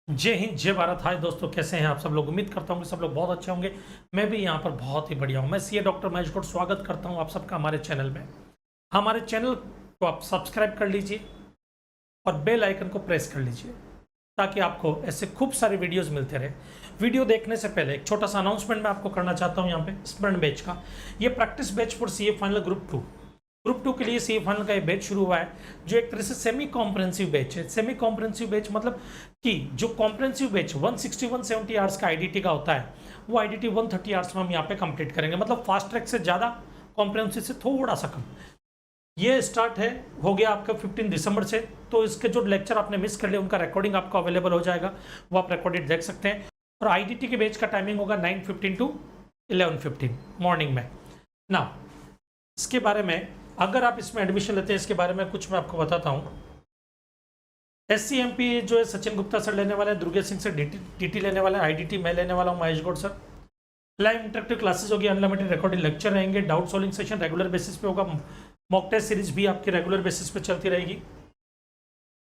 जय हिंद, जय भारत। हाय दोस्तों, कैसे हैं आप सब लोग। उम्मीद करता हूँ कि सब लोग बहुत अच्छे होंगे। मैं भी यहाँ पर बहुत ही बढ़िया हूँ। मैं सीए डॉक्टर महेश गौड़ स्वागत करता हूँ आप सबका हमारे चैनल में। हमारे चैनल को आप सब्सक्राइब कर लीजिए और बेल आइकन को प्रेस कर लीजिए ताकि आपको ऐसे खूब सारे वीडियोस मिलते रहे। वीडियो देखने से पहले एक छोटा सा अनाउंसमेंट मैं आपको करना चाहता हूँ यहाँ पे स्टूडेंट बैच का। ये practice batch for CA final group two के लिए सीए फाइनल का ये बैच शुरू हुआ है, जो एक तरह से सेमी कॉम्प्रेंसिव बैच है। सेमी कॉम्प्रेंसिव बैच मतलब कि जो कॉम्प्रेंसिव बैच 160-170 आवर्स का आईडीटी का होता है, वो आईडीटी 130 आवर्स में हम यहाँ पे कंप्लीट करेंगे। मतलब फास्ट ट्रैक से ज़्यादा, कॉम्प्रेंसिव से थोड़ा सा कम। ये स्टार्ट है हो गया आपका 15 दिसंबर से। तो इसके जो लेक्चर आपने मिस कर लिए उनका रिकॉर्डिंग आपको अवेलेबल हो जाएगा, वो आप रिकॉर्डेड देख सकते हैं। और आईडीटी के बैच का टाइमिंग होगा 9:15 टू 11:15 मॉर्निंग में। ना इसके बारे में, अगर आप इसमें एडमिशन लेते हैं, इसके बारे में कुछ मैं आपको बताता हूँ। SCMP जो है सचिन गुप्ता सर लेने वाले हैं, दुर्गेश सिंह सर DT लेने वाले हैं, IDT मैं लेने वाला हूँ Mahesh Gaur sir. Live interactive classes होगी, अनलिमिटेड रिकॉर्डेड लेक्चर रहेंगे, doubt solving session regular basis पे होगा, मॉक टेस्ट सीरीज भी आपकी रेगुलर बेसिस पे चलती रहेगी।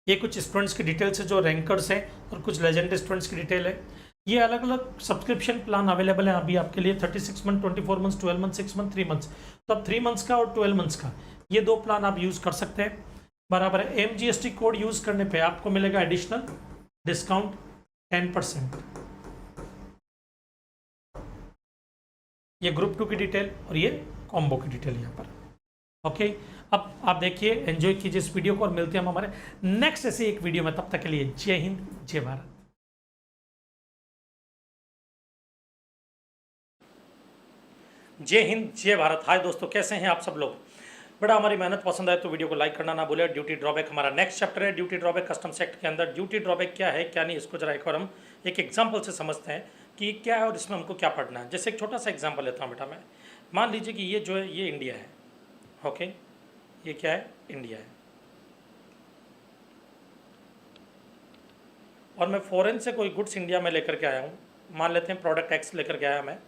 ये कुछ स्टूडेंट्स की डिटेल्स है जो रैंकर्स हैं और कुछ लेजेंड स्टूडेंट्स की डिटेल है। ये अलग अलग सब्सक्रिप्शन प्लान अवेलेबल है अभी आपके लिए, 36 month, 24 month, 12 month, 6 month, 3 months. तो अब 3 मंथ्स का और 12 मंथ्स का ये दो प्लान आप यूज कर सकते हैं, बराबर है। MGST कोड यूज करने पे आपको मिलेगा एडिशनल डिस्काउंट 10%। ये ग्रुप 2 की डिटेल और ये कॉम्बो की डिटेल यहाँ पर। ओके, अब आप देखिए, एंजॉय कीजिए इस वीडियो को और मिलते हैं हम हमारे नेक्स्ट ऐसे एक वीडियो में। तब तक के लिए जय हिंद, जय भारत। जय हिंद, जय भारत। हाय दोस्तों, कैसे हैं आप सब लोग। बड़ा हमारी मेहनत पसंद आए तो वीडियो को लाइक करना ना भूले। ड्यूटी ड्रॉबैक हमारा नेक्स्ट चैप्टर है। ड्यूटी ड्रॉबैक कस्टम एक्ट के अंदर ड्यूटी ड्रॉबैक क्या है क्या नहीं, इसको जरा एक बार हम एक एग्जाम्पल से समझते हैं कि क्या है और इसमें हमको क्या पढ़ना है। जैसे एक छोटा सा एग्जाम्पल लेता हूँ बेटा मैं। मान लीजिए कि ये जो है ये इंडिया है। ओके, ये क्या है, इंडिया है। और मैं फॉरेन से कोई गुड्स इंडिया में लेकर के आया हूँ। मान लेते हैं प्रोडक्ट एक्स लेकर के आया मैं।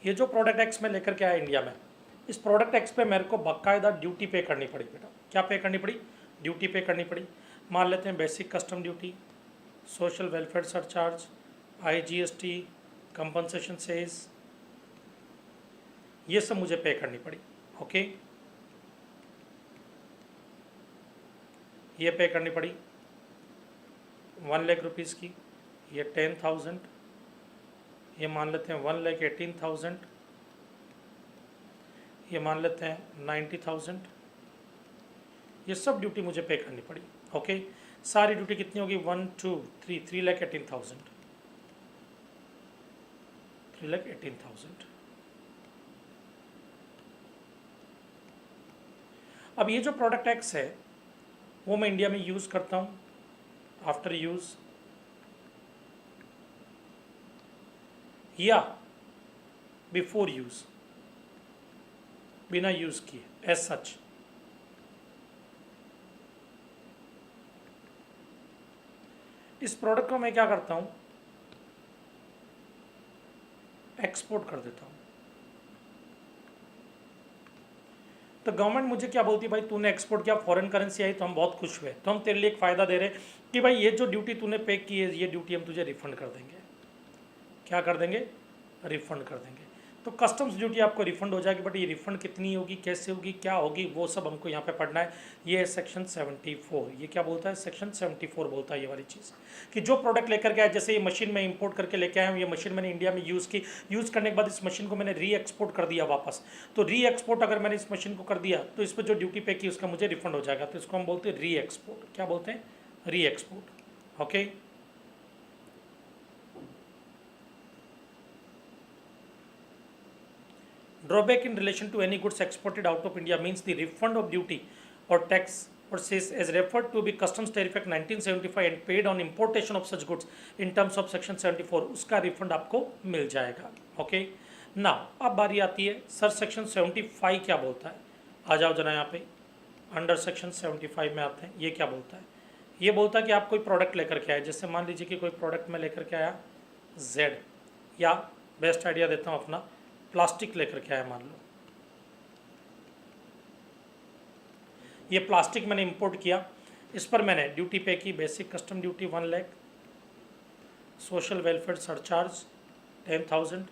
ये जो प्रोडक्ट एक्स में लेकर के आया इंडिया में, इस प्रोडक्ट एक्स पे मेरे को बाकायदा ड्यूटी पे करनी पड़ी बेटा। क्या पे करनी पड़ी, ड्यूटी पे करनी पड़ी। मान लेते हैं basic custom duty, social welfare surcharge, IGST, compensation cess, ये सब मुझे पे करनी पड़ी। ओके, ये पे करनी पड़ी 1 लाख रुपीज़ की, ये 10,000, ये मान लेते हैं 1,18,000, ये मान लेते हैं 90,000। ये सब ड्यूटी मुझे पे करनी पड़ी। ओके, सारी ड्यूटी कितनी होगी, 1 2 3 3,18,000, 3,18,000। अब ये जो प्रोडक्ट एक्स है वो मैं इंडिया में यूज़ करता हूँ। आफ्टर यूज़ या बिफोर यूज़, बिना यूज़ किए, एज सच। इस प्रोडक्ट को मैं क्या करता हूँ, एक्सपोर्ट कर देता हूँ। तो गवर्नमेंट मुझे क्या बोलती है, भाई तूने एक्सपोर्ट किया, फॉरेन करेंसी आई तो हम बहुत खुश हुए, तो हम तेरे लिए एक फ़ायदा दे रहे कि भाई ये जो ड्यूटी तूने पे की है, ये ड्यूटी हम तुझे रिफंड कर देंगे। क्या कर देंगे, रिफंड कर देंगे। तो कस्टम्स ड्यूटी आपको रिफंड हो जाएगी, बट ये रिफंड कितनी होगी, कैसे होगी, क्या होगी, वो सब हमको यहाँ पे पढ़ना है। ये है सेक्शन 74। ये क्या बोलता है, सेक्शन 74 बोलता है ये वाली चीज़ कि जो प्रोडक्ट लेकर के आया, जैसे ये मशीन में इंपोर्ट करके लेके आया हूँ, ये मशीन मैंने इंडिया में यूज़ की, यूज़ करने के बाद इस मशीन को मैंने री एक्सपोर्ट कर दिया वापस। तो री एक्सपोर्ट अगर मैंने इस मशीन को कर दिया तो इस पर जो ड्यूटी पे की उसका मुझे रिफंड हो जाएगा। तो इसको हम बोलते हैं री एक्सपोर्ट। क्या बोलते हैं, री export. Okay, drawback in relation to any goods exported out of India means the refund of duty or tax or cess as referred to be Customs Tariff Act 1975 and paid on importation of such goods in terms of section 74, उसका refund आपको मिल जाएगा। Okay, ना अब बारी आती है sir section 75 क्या बोलता है। आ जाओ जरा यहाँ पे, अंडर सेक्शन 75 में आते हैं। ये क्या बोलता है, ये बोलता है कि आप कोई प्रोडक्ट लेकर के आए, जैसे मान लीजिए कि कोई प्रोडक्ट में लेकर के आया Z, या बेस्ट आइडिया देता हूँ अपना, प्लास्टिक लेकर के आया मान लो। ये प्लास्टिक मैंने इंपोर्ट किया, इस पर मैंने ड्यूटी पे की, basic custom duty 1 lakh, social welfare surcharge 10,000,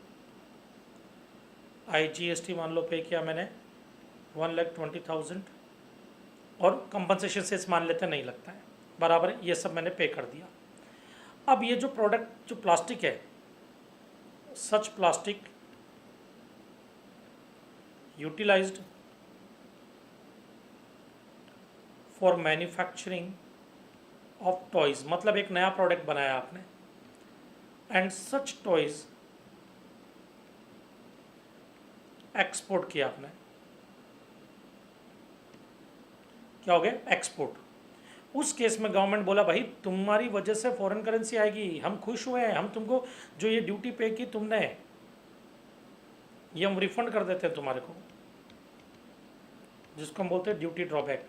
IGST मान लो पे किया मैंने 1,20,000, और कंपनसेशन सेस मान लेते नहीं लगता है, बराबर है, ये सब मैंने पे कर दिया। अब ये जो प्रोडक्ट जो प्लास्टिक है, such plastic utilized for manufacturing of toys, मतलब एक नया प्रोडक्ट बनाया आपने, एंड सच टॉयज एक्सपोर्ट किया आपने, क्या हो गया, एक्सपोर्ट। उस केस में गवर्नमेंट बोला भाई तुम्हारी वजह से फॉरेन करेंसी आएगी, हम खुश हुए हैं, हम तुमको जो ये ड्यूटी पे की तुमने, ये हम रिफंड कर देते हैं तुम्हारे को, जिसको हम बोलते हैं ड्यूटी ड्रॉबैक।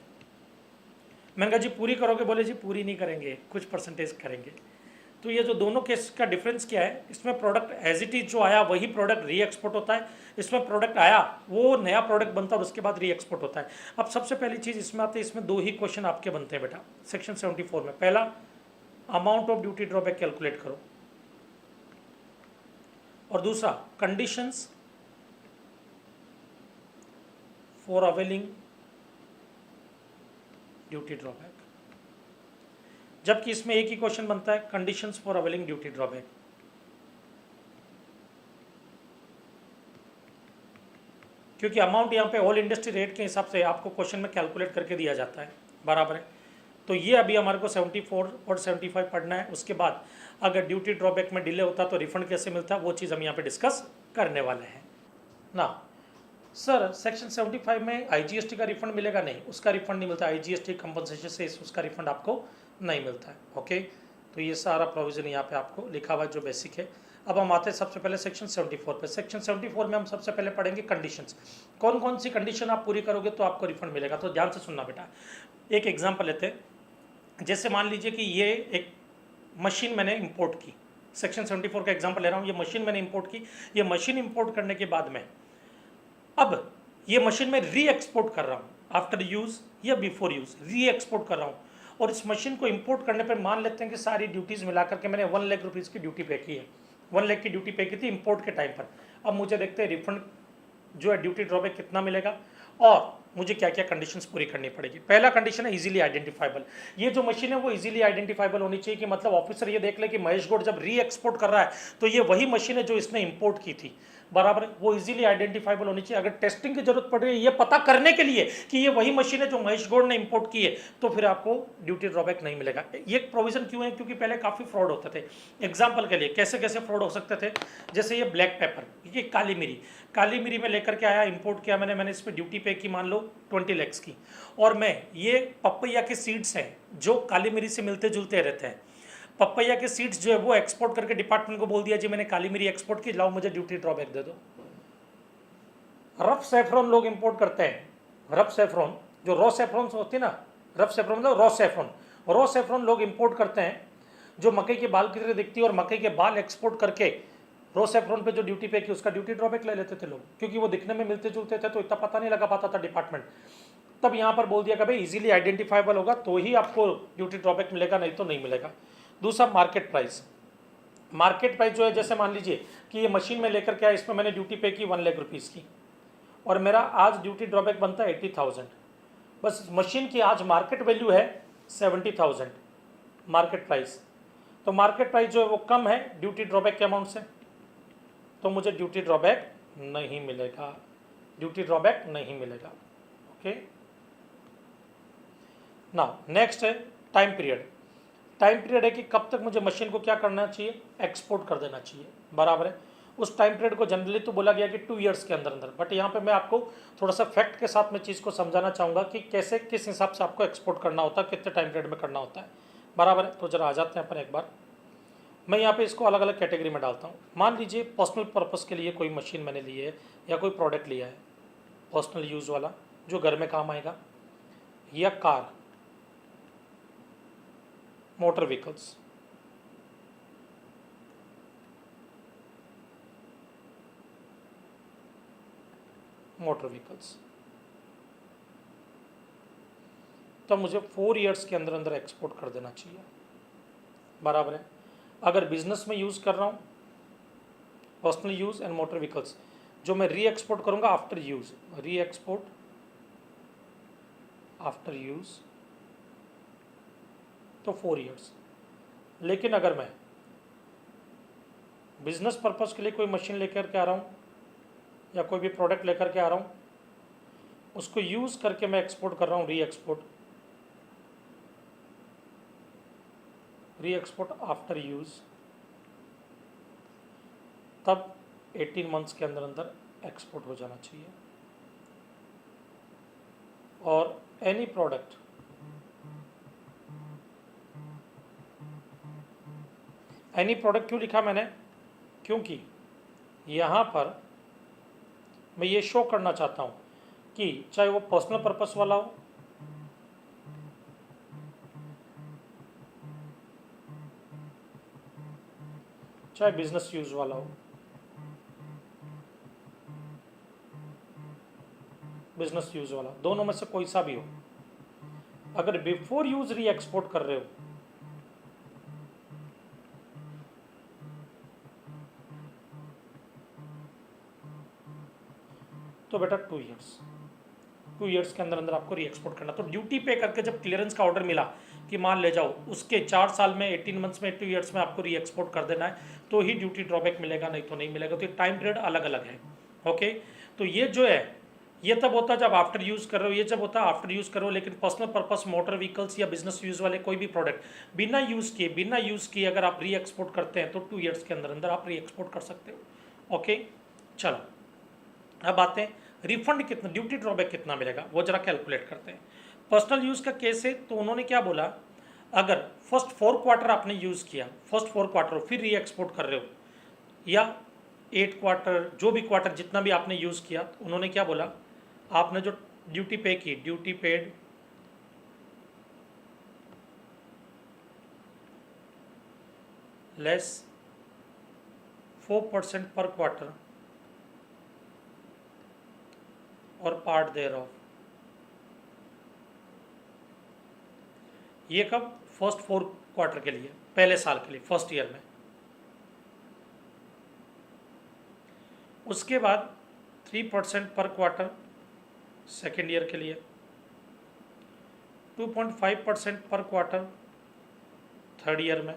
मैंने कहा जी पूरी करोगे, बोले जी पूरी नहीं करेंगे, कुछ परसेंटेज करेंगे। तो ये जो दोनों केस का डिफरेंस क्या है, इसमें प्रोडक्ट एज इट इज जो आया वही प्रोडक्ट री एक्सपोर्ट होता है, इसमें प्रोडक्ट आया वो नया प्रोडक्ट बनता है और उसके बाद री एक्सपोर्ट होता है। अब सबसे पहली चीज़ इसमें आती है, इसमें दो ही क्वेश्चन आपके बनते हैं बेटा सेक्शन 74 में। पहला, amount of duty drawback calculate करो, और दूसरा, conditions for availing duty drawback. जबकि इसमें एक ही क्वेश्चन बनता है, conditions for availing duty drawback. क्योंकि अमाउंट यहाँ पे ऑल इंडस्ट्री रेट के हिसाब से आपको क्वेश्चन में कैलकुलेट करके दिया जाता है, बराबर है। तो ये अभी हमारे को 74 और 75 पढ़ना है। उसके बाद अगर ड्यूटी ड्रॉबैक में डिले होता तो रिफंड कैसे मिलता, वो चीज़ हम यहाँ पे डिस्कस करने वाले हैं ना। सर सेक्शन 75 में IGST का रिफंड मिलेगा, नहीं, उसका रिफंड नहीं मिलता, IGST कंपनसेशन से उसका रिफंड आपको नहीं मिलता है। ओके, तो ये सारा प्रोविजन यहाँ पे आपको लिखा हुआ है जो बेसिक है। अब हम आते हैं सबसे पहले सेक्शन 74 पे। सेक्शन 74 में हम सबसे पहले पढ़ेंगे कंडीशंस, कौन कौन सी कंडीशन आप पूरी करोगे तो आपको रिफंड मिलेगा। तो ध्यान से सुनना बेटा, एक एग्जाम्पल लेते हैं। जैसे मान लीजिए कि ये एक मशीन मैंने इंपोर्ट की, सेक्शन 74 का एग्जाम्पल ले रहा हूँ, ये मशीन मैंने इंपोर्ट की, ये मशीन इंपोर्ट करने के बाद में अब ये मशीन में री एक्सपोर्ट कर रहा हूँ, आफ्टर यूज़ या बिफोर यूज़ री एक्सपोर्ट कर रहा हूँ, और इस मशीन को इंपोर्ट करने पे मान लेते हैं कि सारी ड्यूटीज़ मिला करके मैंने 1 लाख रुपीज़ की ड्यूटी पे की है, 1 लाख की ड्यूटी पे की थी इंपोर्ट के टाइम पर। अब मुझे देखते हैं रिफंड जो है ड्यूटी ड्रॉबैक कितना मिलेगा और मुझे क्या क्या कंडीशंस पूरी करनी पड़ेगी। पहला कंडीशन है इजीली आइडेंटिफाइबल। ये जो मशीन है वो इजीली आइडेंटिफाइबल होनी चाहिए, कि मतलब ऑफिसर ये देख ले कि महेश गौड़ जब री एक्सपोर्ट कर रहा है तो ये वही मशीन है जो इसने इंपोर्ट की थी, बराबर है। वो इजीली आइडेंटिफाइबल होनी चाहिए। अगर टेस्टिंग की जरूरत पड़ रही है ये पता करने के लिए कि ये वही मशीन है जो महेश गौड़ ने इंपोर्ट की है, तो फिर आपको ड्यूटी ड्रॉबैक नहीं मिलेगा। ये प्रोविजन क्यों है, क्योंकि पहले काफ़ी फ्रॉड होते थे। एग्जाम्पल के लिए कैसे कैसे फ्रॉड हो सकते थे, जैसे ये ब्लैक पेपर, ये काली मिरी, काली मिरी में लेकर के आया, इंपोर्ट किया मैंने इस पर ड्यूटी पे की मान लो 20 लाख की, और मैं ये पपैया के सीड्स हैं जो काली मिरी से मिलते जुलते रहते हैं, पपैया के सीड्स जो है वो एक्सपोर्ट करके डिपार्टमेंट को बोल दिया जी मैंने काली मिरी एक्सपोर्ट की, लाओ मुझे ड्यूटी ड्रॉबैक दे दो। रफ सेफ्रॉन लोग इंपोर्ट करते हैं, रफ सेफ्रॉन जो रॉ सेफ्रॉन होती है ना, रफ सेफ्रॉन मतलब रॉ सेफ्रॉन लोग इंपोर्ट करते हैं, जो मकई के बाल की तरह दिखती है, और मकई के बाल एक्सपोर्ट करके रॉ सेफ्रॉन पे जो ड्यूटी पे की उसका ड्यूटी ड्रॉबैक ले लेते थे लोग, क्योंकि वो दिखने में मिलते जुलते थे तो इतना पता नहीं लगा पाता था डिपार्टमेंट। तब यहाँ पर बोल दिया कि भाई इजीली आइडेंटिफाइबल होगा तो ही आपको ड्यूटी ड्रॉबैक मिलेगा, नहीं तो नहीं मिलेगा। दूसरा, मार्केट प्राइस। मार्केट प्राइस जो है, जैसे मान लीजिए कि ये मशीन में लेकर के आया, इसमें मैंने ड्यूटी पे की 1 लाख रुपीज़ की, और मेरा आज ड्यूटी ड्रॉबैक बनता है 80,000, बस मशीन की आज मार्केट वैल्यू है 70,000 मार्केट प्राइस, तो मार्केट प्राइस जो है वो कम है ड्यूटी ड्रॉबैक के अमाउंट से, तो मुझे ड्यूटी ड्रॉबैक नहीं मिलेगा, ड्यूटी ड्रॉबैक नहीं मिलेगा। ओके, नाउ नेक्स्ट है टाइम पीरियड। टाइम पीरियड है कि कब तक मुझे मशीन को क्या करना चाहिए, एक्सपोर्ट कर देना चाहिए, बराबर है। उस टाइम पीरियड को जनरली तो बोला गया कि 2 ईयर्स के अंदर अंदर, बट यहाँ पे मैं आपको थोड़ा सा फैक्ट के साथ में चीज़ को समझाना चाहूँगा कि कैसे किस हिसाब से आपको एक्सपोर्ट करना होता है, कितने टाइम पीरियड में करना होता है, बराबर है। तो जरा आ जाते हैं अपन एक बार, मैं यहाँ पे इसको अलग अलग कैटेगरी में डालता हूँ। मान लीजिए पर्सनल पर्पस के लिए कोई मशीन मैंने ली है या कोई प्रोडक्ट लिया है पर्सनल यूज़ वाला जो घर में काम आएगा, या car, motor vehicles, motor vehicles, तो मुझे 4 ईयर्स के अंदर अंदर एक्सपोर्ट कर देना चाहिए, बराबर है। अगर बिजनेस में यूज़ कर रहा हूँ, personal use and motor vehicles, जो मैं री एक्सपोर्ट करूँगा आफ्टर यूज़, री एक्सपोर्ट आफ्टर यूज़, तो 4 ईयर्स। लेकिन अगर मैं बिजनेस पर्पस के लिए कोई मशीन लेकर के आ रहा हूँ या कोई भी प्रोडक्ट लेकर के आ रहा हूँ, उसको यूज़ करके मैं एक्सपोर्ट कर रहा हूँ, री एक्सपोर्ट आफ्टर यूज़, तब 18 मंथ्स के अंदर अंदर एक्सपोर्ट हो जाना चाहिए। और एनी प्रोडक्ट क्यों लिखा मैंने, क्योंकि यहाँ पर मैं ये शो करना चाहता हूँ कि चाहे वो पर्सनल पर्पस वाला हो, चाहे बिजनेस यूज वाला हो, बिजनेस यूज वाला, दोनों में से कोई सा भी हो, अगर बिफोर यूज री एक्सपोर्ट कर रहे हो तो बेटा 2 ईयर्स के अंदर अंदर आपको री एक्सपोर्ट करना। तो ड्यूटी पे करके जब क्लियरेंस का ऑर्डर मिला कि माल ले जाओ, उसके 4 साल में 18 मंथ्स में 2 ईयर्स में आपको री एक्सपोर्ट कर देना है, तो ही ड्यूटी ड्रॉबैक मिलेगा, नहीं तो नहीं मिलेगा। तो ये टाइम पीरियड अलग अलग है। ओके, तो ये जो है ये तब होता है जब आफ्टर यूज़ कर रहे हो, ये जब होता है आफ्टर यूज़ करो। लेकिन पर्सनल पर्पस मोटर व्हीकल्स या बिजनेस यूज़ वाले कोई भी प्रोडक्ट बिना यूज़ किए अगर आप री एक्सपोर्ट करते हैं तो 2 ईयर्स के अंदर अंदर आप री एक्सपोर्ट कर सकते हो। ओके, चलो अब आते हैं रिफंड कितना, ड्यूटी ड्रॉबैक कितना मिलेगा वो जरा कैलकुलेट करते हैं। पर्सनल यूज़ का केस है तो उन्होंने क्या बोला, अगर फर्स्ट 4 क्वार्टर आपने यूज़ किया, फर्स्ट 4 क्वार्टर फिर री एक्सपोर्ट कर रहे हो, या 8 क्वार्टर, जो भी क्वार्टर जितना भी आपने यूज़ किया, तो उन्होंने क्या बोला, आपने जो ड्यूटी पे की, ड्यूटी पेड लेस 4% पर क्वार्टर और पार्ट देयर ऑफ, ये कब, फर्स्ट 4 क्वार्टर के लिए, पहले साल के लिए, फर्स्ट ईयर में। उसके बाद 3% पर क्वार्टर सेकेंड ईयर के लिए, 2.5% पर क्वार्टर थर्ड ईयर में,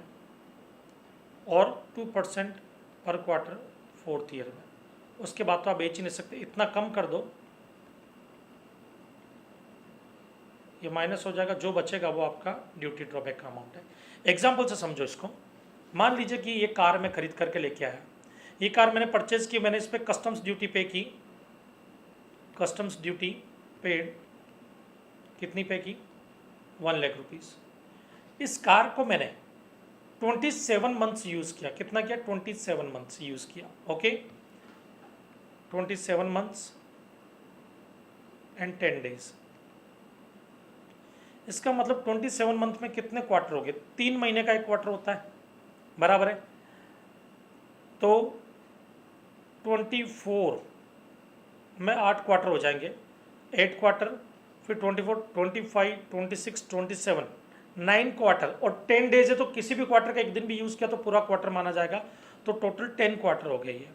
और 2% पर क्वार्टर फोर्थ ईयर में। उसके बाद तो आप बेच ही नहीं सकते, इतना कम कर दो, ये माइनस हो जाएगा, जो बचेगा वो आपका ड्यूटी ड्रॉबैक का अमाउंट है। एग्जाम्पल से समझो इसको, मान लीजिए कि ये कार मैं खरीद करके लेके आया, ये कार मैंने परचेज की, मैंने इस पर कस्टम्स ड्यूटी पे की, कस्टम्स ड्यूटी पेड, कितनी पे की, 1 लाख रुपीज़। इस कार को मैंने 27 मंथ्स यूज़ किया, कितना किया, 27 मंथ्स यूज़ किया। Okay, 27 months and 10 days. इसका मतलब 27 मंथ में कितने क्वार्टर हो गए, 3 महीने का एक क्वार्टर होता है, बराबर है। तो 24 में 8 क्वार्टर हो जाएंगे, 8 क्वार्टर, फिर 24, 25, 26, 27, 9 क्वार्टर, और 10 डेज है तो किसी भी क्वार्टर का एक दिन भी यूज़ किया तो पूरा क्वार्टर माना जाएगा। तो टोटल 10 क्वार्टर हो गए ये,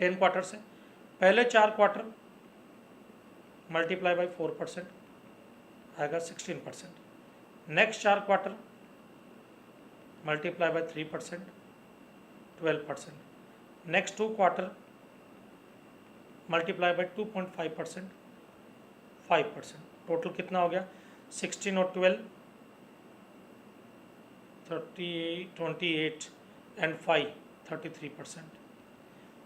10 क्वार्टर से पहले 4 क्वार्टर मल्टीप्लाई बाई 4% आएगा 16%, next 4 quarter multiply by 3% 12%, next 2 quarter multiply by 2.5% 5%, total कितना हो गया, 16 और 12 28 एंड 5 33%।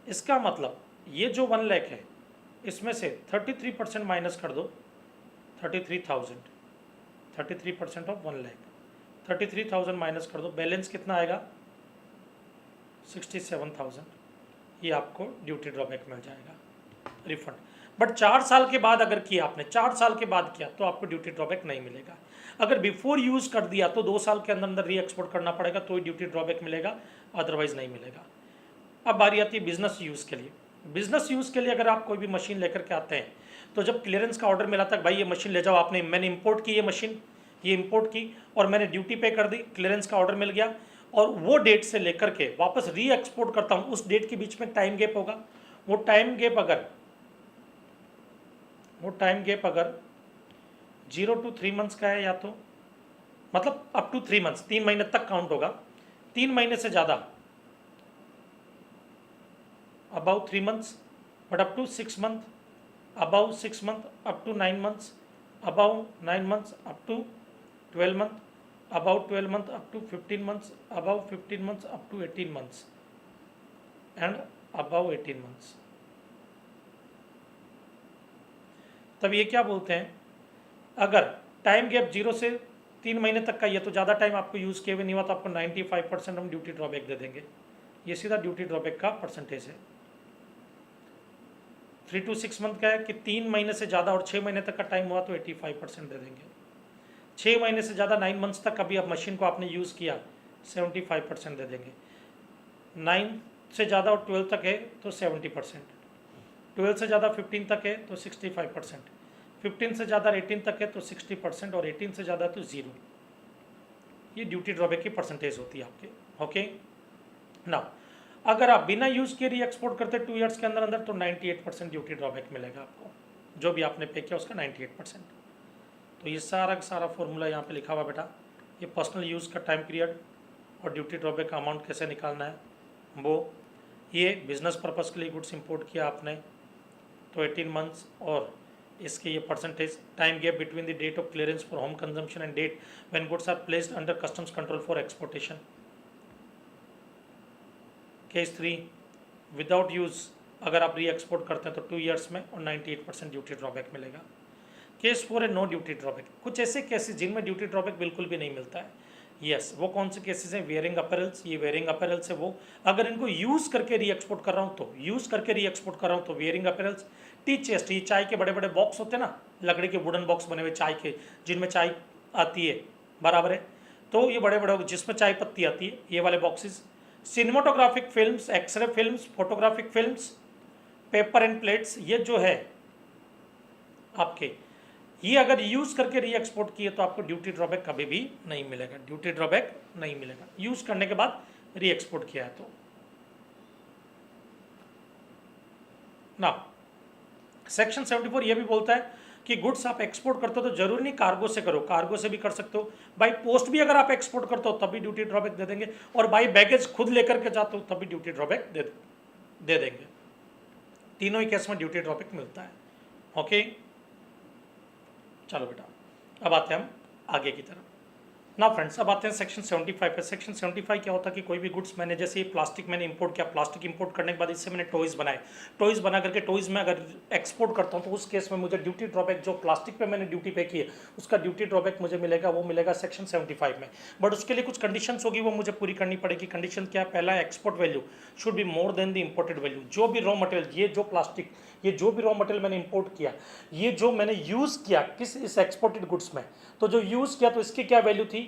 इसका मतलब ये जो 1 लाख है इसमें से 33% माइनस कर दो, 33,000, 33% ऑफ 1 लाख, 33,000 माइनस कर दो, बैलेंस कितना आएगा, 67,000। ये आपको ड्यूटी ड्रॉबैक मिल जाएगा, रिफंड। बट 4 साल के बाद अगर किया आपने, 4 साल के बाद किया तो आपको ड्यूटी ड्रॉबैक नहीं मिलेगा। अगर बिफोर यूज़ कर दिया तो 2 साल के अंदर अंदर री एक्सपोर्ट करना पड़ेगा तो ही ड्यूटी ड्रॉबैक मिलेगा, अदरवाइज नहीं मिलेगा। अब बारी आती है बिजनेस यूज़ के लिए। बिजनेस यूज़ के लिए अगर आप कोई भी मशीन लेकर के आते हैं तो जब क्लियरेंस का ऑर्डर मिला था भाई ये मशीन ले जाओ आपने, मैंने इंपोर्ट की ये मशीन, ये इंपोर्ट की और मैंने ड्यूटी पे कर दी, क्लियरेंस का ऑर्डर मिल गया और वो डेट से लेकर के वापस री एक्सपोर्ट करता हूँ, उस डेट के बीच में टाइम गैप होगा। वो टाइम गैप अगर 0 to 3 मंथ्स का है, या तो मतलब अप टू 3 मंथ्स, 3 महीने तक काउंट होगा। 3 महीने से ज़्यादा about 3 months, but up to 6 month, about 6 month, up to 9 months, about 9 months, up to 12 month, about 12 month, up to 15 months, about 15 months, up to 18 months and about 18 months. तब ये क्या बोलते हैं, अगर टाइम गैप 0 से 3 महीने तक का, ये तो ज़्यादा टाइम आपको यूज़ किए हुए नहीं हुआ तो आपको 95% हम ड्यूटी ड्रॉबैक दे देंगे। ये सीधा ड्यूटी ड्रॉबैक का परसेंटेज है। 3 to 6 मंथ का है कि 3 महीने से ज़्यादा और 6 महीने तक का टाइम हुआ तो 85% दे देंगे। 6 महीने से ज़्यादा 9 मंथ्स तक अभी आप मशीन को आपने यूज़ किया 75% दे देंगे। 9 से ज़्यादा और 12 तक है तो 70%, 12 से ज़्यादा 15 तक है तो 65%, 15 से ज़्यादा 18 तक है तो 60% और 18 से ज़्यादा तो 0। ये ड्यूटी ड्रॉबैक की परसेंटेज होती है आपके। ओके नाउ, अगर आप बिना यूज़ किए री एक्सपोर्ट करते 2 ईयर्स के अंदर अंदर तो 98% ड्यूटी ड्रॉबैक मिलेगा आपको, जो भी आपने पे किया उसका 98%। तो ये सारा का सारा फॉर्मूला यहाँ पे लिखा हुआ बेटा, ये पर्सनल यूज़ का टाइम पीरियड और ड्यूटी ड्रॉबैक का अमाउंट कैसे निकालना है वो, ये बिजनेस पर्पज़ के लिए गुड्स इंपोर्ट किया आपने तो 18 मंथ्स और इसके ये percentage, time gap between the date of clearance for home consumption and date when goods are placed under customs control for exportation. Case 3, without use अगर आप री एक्सपोर्ट करते हैं तो 2 ईयर्स में और 98% ड्यूटी ड्रॉबैक मिलेगा। केस 4 है नो ड्यूटी ड्रॉबैक। कुछ ऐसे केसेस जिनमें ड्यूटी ड्रॉबैक बिल्कुल भी नहीं मिलता है। यस, वो कौन से केसेस हैं, वेयरिंग अपैरल्स। ये वेयरिंग अपैरल्स है वो, अगर इनको यूज़ करके री एक्सपोर्ट कर रहा हूँ तो वेयरिंग अपैरल्स। टी चेस्ट, ये चाय के बड़े बड़े बॉक्स होते हैं ना, लकड़ी के वुडन बॉक्स बने हुए चाय के, जिनमें चाय आती है, बराबर है, तो ये बड़े बड़े जिसमें चाय पत्ती आती है, ये वाले boxes. Cinematographic films, x ray films, photographic films, paper and plates, ये जो है आपके, ये अगर यूज़ करके री एक्सपोर्ट किए तो आपको ड्यूटी ड्रॉबैक कभी भी नहीं मिलेगा, ड्यूटी ड्रॉबैक नहीं मिलेगा, यूज़ करने के बाद री एक्सपोर्ट किया है तो। ना सेक्शन 74 ये भी बोलता है कि गुड्स आप एक्सपोर्ट करते हो तो जरूरी नहीं कार्गो से करो, कार्गो से भी कर सकते हो, बाई पोस्ट भी अगर आप एक्सपोर्ट करते हो तब भी ड्यूटी ड्रॉबैक दे देंगे, और बाई बैगेज खुद लेकर के जाते हो तब भी ड्यूटी ड्रॉबैक दे देंगे। तीनों ही केस में ड्यूटी ड्रॉबैक मिलता है। ओके, चलो बेटा अब आते हैं हम आगे की तरफ। ना फ्रेंड्स, अब आते हैं सेक्शन 75 पे। सेक्शन 75 क्या होता है कि कोई भी गुड्स मैंने, जैसे ये प्लास्टिक मैंने इंपोर्ट किया, प्लास्टिक इंपोर्ट करने के बाद इससे मैंने टॉयज़ बनाए, टॉयज़ बना करके टॉयज़ में अगर एक्सपोर्ट करता हूँ तो उस केस में मुझे ड्यूटी ड्रॉबैक, जो प्लास्टिक पे मैंने ड्यूटी पे की है उसका ड्यूटी ड्रॉबैक मुझे मिलेगा, वो मिलेगा सेक्शन 75 में। बट उसके लिए कुछ कंडीशंस होगी, वो मुझे पूरी करनी पड़ेगी। कंडीशन क्या है, पहला export value should be more than the imported value. जो भी रॉ मटेरियल, ये जो प्लास्टिक, ये जो भी रॉ मटेरियल मैंने इंपोर्ट किया, ये जो मैंने यूज़ किया किस इस एक्सपोर्टेड गुड्स में, तो जो यूज़ किया तो इसकी क्या वैल्यू थी,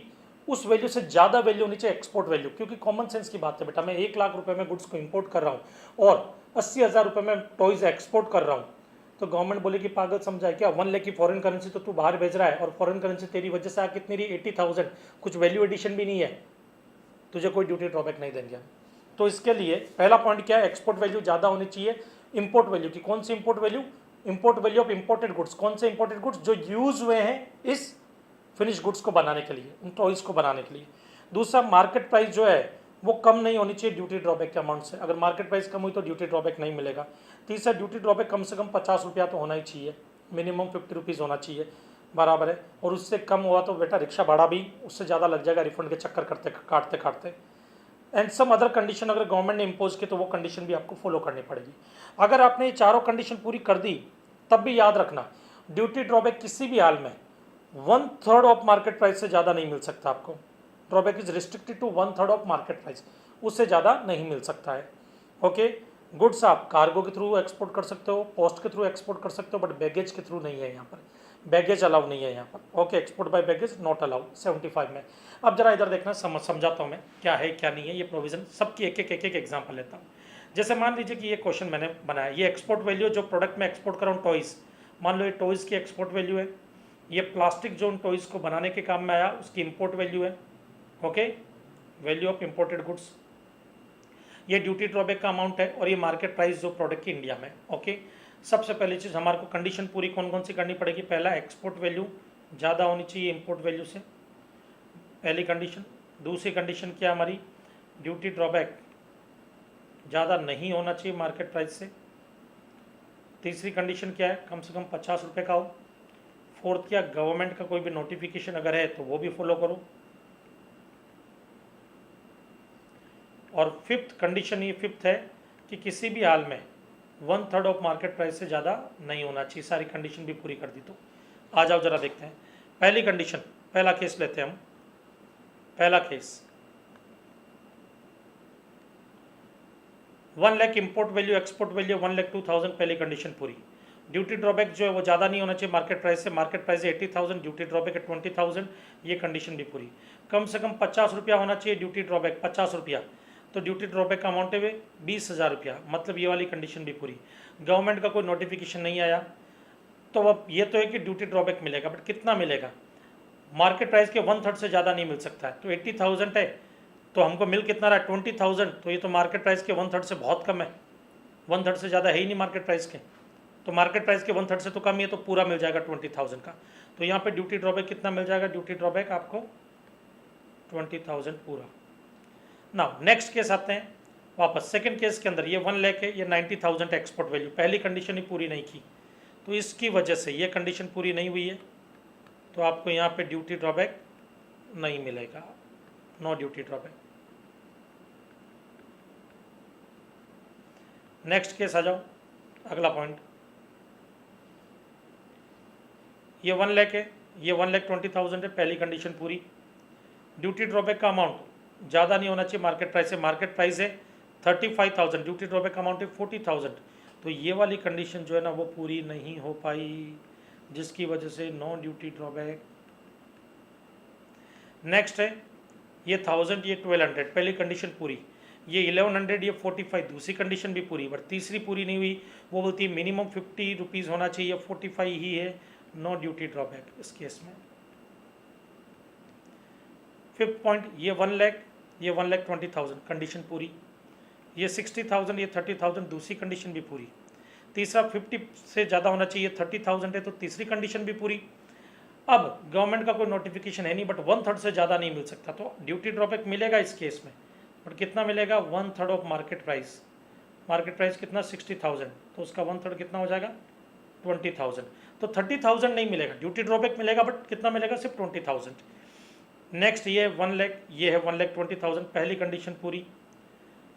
उस वैल्यू से ज़्यादा वैल्यू होनी चाहिए एक्सपोर्ट वैल्यू। क्योंकि कॉमन सेंस की बात है बेटा, मैं 1 लाख रुपए में गुड्स को इंपोर्ट कर रहा हूँ और 80,000 रुपये में टॉयज़ एक्सपोर्ट कर रहा हूँ, तो गवर्नमेंट बोलेगी पागल समझा है क्या, 1 लाख की फॉरेन करेंसी तो तू बाहर भेज रहा है और फॉरेन करेंसी तेरी वजह से कितनी रही 80,000, कुछ वैल्यू एडिशन भी नहीं है, तुझे कोई ड्यूटी ड्रॉबैक नहीं देंगे। तो इसके लिए पहला पॉइंट क्या है, एक्सपोर्ट वैल्यू ज़्यादा होनी चाहिए इंपोर्ट वैल्यू की। कौन सी import value, import value of imported goods. कौन से इंपोर्टेड गुड्स, जो यूज हुए हैं इस फिनिश गुड्स को बनाने के लिए, इन टॉयज़ को बनाने के लिए। दूसरा, मार्केट प्राइस जो है वो कम नहीं होनी चाहिए ड्यूटी ड्रॉबैक के अमाउंट से, अगर मार्केट प्राइस कम हुई तो ड्यूटी ड्रॉबैक नहीं मिलेगा। तीसरा, ड्यूटी ड्रॉबैक कम से कम 50 रुपया तो होना ही चाहिए, मिनिमम 50 रुपीज़ होना चाहिए, बराबर है, और उससे कम हुआ तो बेटा रिक्शा भाड़ा भी उससे ज़्यादा लग जाएगा रिफंड के चक्कर काटते काटते। एंड सम अदर कंडीशन अगर गवर्नमेंट ने इम्पोज की तो वो कंडीशन भी आपको फॉलो करनी पड़ेगी। अगर आपने ये चारों कंडीशन पूरी कर दी तब भी याद रखना, ड्यूटी ड्रॉबैक किसी भी हाल में 1/3 ऑफ मार्केट प्राइस से ज़्यादा नहीं मिल सकता आपको। Drawback is restricted to 1/3 of market price, उससे ज़्यादा नहीं मिल सकता है। ओके, गुड्स आप कार्गो के थ्रू एक्सपोर्ट कर सकते हो, पोस्ट के थ्रू एक्सपोर्ट कर सकते हो, बट बैगेज के थ्रू नहीं है यहाँ पर, बैगेज अलाउ नहीं है यहाँ पर। Okay, export bye baggage not allow 75 में। अब जरा इधर देखना, समझाता हूँ मैं क्या है क्या नहीं है ये प्रोविज़न, सबकी एक एक एग्जाम्पल लेता हूँ। जैसे मान लीजिए कि ये क्वेश्चन मैंने बनाया, ये एक्सपोर्ट वैल्यू जो प्रोडक्ट में एक्सपोर्ट कर रहा हूँ टॉयज़, मान लो ये टॉयज़ की एक्सपोर्ट वैल्यू है, ये प्लास्टिक जो उन टॉयज़ को बनाने के काम में आया उसकी इंपोर्ट वैल्यू है, okay, value of imported goods. ये ड्यूटी ड्रॉबैक का अमाउंट है और ये मार्केट प्राइस जो प्रोडक्ट की इंडिया में, ओके। सबसे पहली चीज़ हमारे को कंडीशन पूरी कौन कौन सी करनी पड़ेगी, पहला एक्सपोर्ट वैल्यू ज़्यादा होनी चाहिए इंपोर्ट वैल्यू से, पहली कंडीशन। दूसरी कंडीशन क्या हमारी, ड्यूटी ड्रॉबैक ज़्यादा नहीं होना चाहिए मार्केट प्राइस से। तीसरी कंडीशन क्या है, कम से कम 50 रुपये का हो। फोर्थ क्या, गवर्नमेंट का कोई भी नोटिफिकेशन अगर है तो वो भी फॉलो करो। और फिफ्थ कंडीशन, ये फिफ्थ है कि किसी भी हाल में 1/3 ऑफ मार्केट प्राइस से ज़्यादा नहीं होना चाहिए। सारी कंडीशन भी पूरी कर दी। तो आ जाओ जरा देखते हैं पहली कंडीशन, पहला केस लेते हैं हम। पहला case 1 lakh import value, export value 1,02,000, पहली कंडीशन पूरी। ड्यूटी ड्रॉबैक जो है वो ज़्यादा नहीं होना चाहिए मार्केट प्राइस से, मार्केट प्राइस है 80,000, ड्यूटी ड्रॉबैक है 20,000, ये कंडीशन भी पूरी। कम से कम 50 रुपया होना चाहिए ड्यूटी ड्रॉबैक, 50 रुपया, तो ड्यूटी ड्रॉबैक का अमाउंट है 20,000 रुपया, मतलब ये वाली कंडीशन भी पूरी। गवर्नमेंट का कोई नोटिफिकेशन नहीं आया, तो अब ये तो है कि ड्यूटी ड्रॉबैक मिलेगा, बट कितना मिलेगा, मार्केट प्राइस के 1/3 से ज़्यादा नहीं मिल सकता है। तो 80,000 है तो हमको मिल कितना रहा है 20,000, तो ये तो मार्केट प्राइस के 1/3 से बहुत कम है, 1/3 से ज़्यादा है ही नहीं मार्केट प्राइस के। तो मार्केट प्राइस के 1/3 से तो कम ही है, तो पूरा मिल जाएगा 20,000 का। तो यहाँ पे ड्यूटी ड्रॉबैक कितना मिल जाएगा, ड्यूटी ड्रॉबैक आपको 20,000 पूरा। ना नेक्स्ट केस आते हैं वापस, सेकंड केस के अंदर ये 1 लाख है, ये 90,000 एक्सपोर्ट वैल्यू, पहली कंडीशन ही पूरी नहीं की, तो इसकी वजह से ये कंडीशन पूरी नहीं हुई है, तो आपको यहाँ पे ड्यूटी ड्रॉबैक नहीं मिलेगा, no duty drawback. Next case आ जाओ, अगला पॉइंट, ये 1 लाख है, ये 1,20,000 है, पहली कंडीशन पूरी। ड्यूटी ड्रॉबैक का अमाउंट ज़्यादा नहीं होना चाहिए मार्केट प्राइस से, मार्केट प्राइस है 35,000, ड्यूटी ड्रॉबैक का अमाउंट है 40,000, तो ये वाली कंडीशन जो है ना वो पूरी नहीं हो पाई, जिसकी वजह से नो ड्यूटी ड्रॉबैक। नेक्स्ट है ये 1000, ये 1200, पहली कंडीशन पूरी। ये 1100, ये 45, दूसरी कंडीशन भी पूरी, बट तीसरी पूरी नहीं हुई, वो बोलती है मिनिमम 50 रुपीज़ होना चाहिए, 45 ही है, नो ड्यूटी ड्रॉबैक इस केस में। फिफ्थ पॉइंट, ये 1 लाख, ये 1,20,000, कंडीशन पूरी। ये 60,000, ये 30,000, दूसरी कंडीशन भी पूरी। तीसरा 50 से ज़्यादा होना चाहिए, 30,000 है, तो तीसरी कंडीशन भी पूरी। अब गवर्नमेंट का कोई नोटिफिकेशन है नहीं, बट 1/3 से ज़्यादा नहीं मिल सकता, तो ड्यूटी ड्रॉबैक मिलेगा इस केस में, बट कितना मिलेगा, 1/3 of market price. Market price कितना 60,000, तो उसका 1/3 कितना हो जाएगा 20,000, तो 30,000 नहीं मिलेगा, ड्यूटी ड्रॉबैक मिलेगा, बट कितना मिलेगा, सिर्फ 20,000। नेक्स्ट ये 1 लाख, ये है 1,20,000, पहली कंडीशन पूरी।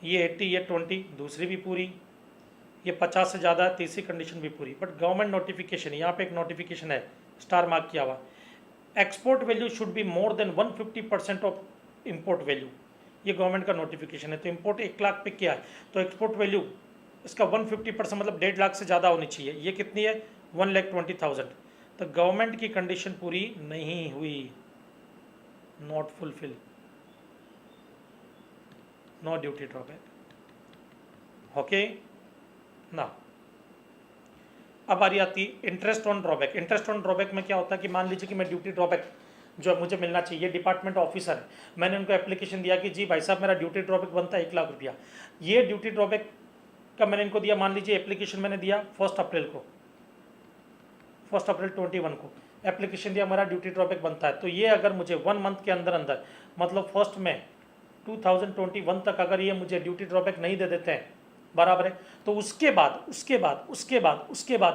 ये 80, ये 20, दूसरी भी पूरी। ये 50 से ज़्यादा है, तीसरी कंडीशन भी पूरी, बट गवर्नमेंट नोटिफिकेशन, यहाँ पे एक नोटिफिकेशन है स्टार मार्क किया हुआ, export value should be more than 150% of import value, ये गवर्नमेंट का नोटिफिकेशन है। तो इंपोर्ट 1 लाख पे किया है, तो एक्सपोर्ट वैल्यू इसका 150% मतलब 1.5 लाख से ज़्यादा होनी चाहिए, ये कितनी है 1,20,000, तो गवर्नमेंट की कंडीशन पूरी नहीं हुई, not fulfil, no duty drawback, okay ना। अब आ रही आती interest on drawback. Interest on drawback में क्या होता है कि मान लीजिए कि मैं ड्यूटी ड्रॉबैक जो मुझे मिलना चाहिए, डिपार्टमेंट ऑफिसर है, मैंने उनको एप्लीकेशन दिया कि जी भाई साहब मेरा ड्यूटी ड्रॉबैक बनता है 1 लाख रुपया, ये ड्यूटी ड्रॉबैक का मैंने इनको दिया, मान लीजिए एप्लीकेशन मैंने दिया 1 अप्रैल को, 1 अप्रैल 21 को एप्लीकेशन दिया, मेरा ड्यूटी ड्रॉबैक बनता है, तो ये अगर मुझे 1 मंथ के अंदर अंदर मतलब 1 मई 2021 तक अगर ये मुझे ड्यूटी ड्रॉबैक नहीं दे देते हैं बराबर है, तो उसके बाद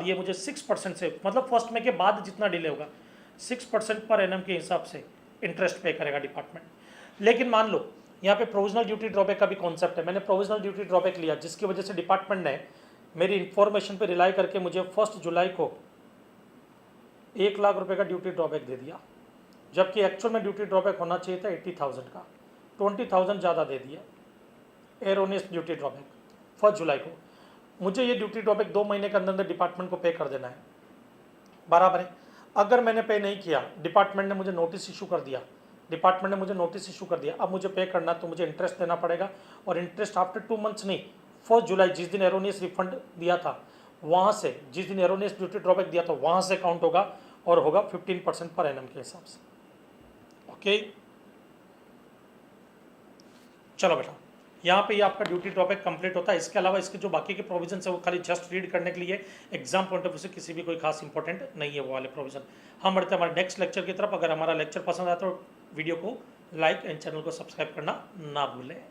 ये मुझे 6% से मतलब 1 मई के बाद जितना डिले होगा 6% पर एनम के हिसाब से इंटरेस्ट पे करेगा डिपार्टमेंट। लेकिन मान लो यहाँ पे प्रोविजनल ड्यूटी ड्रॉबैक का भी कॉन्सेप्ट है, मैंने प्रोविजनल ड्यूटी ड्रॉबैक लिया, जिसकी वजह से डिपार्टमेंट ने मेरी इन्फॉर्मेशन पे रिलाई करके मुझे 1 जुलाई को 1 लाख रुपए का ड्यूटी ड्रॉबैक दे दिया, जबकि एक्चुअल में ड्यूटी ड्रॉबैक होना चाहिए था 80,000 का, 20,000 ज़्यादा दे दिया, एरोनियस ड्यूटी ड्रॉबैक 1 जुलाई को। मुझे ये ड्यूटी ड्रॉबैक 2 महीने के अंदर अंदर डिपार्टमेंट को पे कर देना है, बराबर है। अगर मैंने पे नहीं किया, डिपार्टमेंट ने मुझे नोटिस इशू कर दिया, अब मुझे पे करना, तो मुझे इंटरेस्ट देना पड़ेगा, और इंटरेस्ट आफ्टर 2 मंथ्स नहीं, 1 जुलाई जिस दिन एरोनियस रिफंड दिया था वहाँ से जिस दिन एरोनियस ड्यूटी ड्रॉबैक दिया था वहाँ से काउंट होगा और होगा 15% पर एनम के हिसाब से। ओके, चलो बेटा, यहाँ पे ये आपका ड्यूटी ड्रॉबैक कंप्लीट होता है। इसके अलावा इसके जो बाकी के प्रोविजन है वो खाली जस्ट रीड करने के लिए, एग्जाम पॉइंट ऑफ व्यू से किसी भी कोई खास इंपॉर्टेंट नहीं है वो वाले प्रोविजन। हम बढ़ते हैं हमारे नेक्स्ट लेक्चर की तरफ। अगर हमारा लेक्चर पसंद आया तो वीडियो को लाइक एंड चैनल को सब्सक्राइब करना ना भूलें।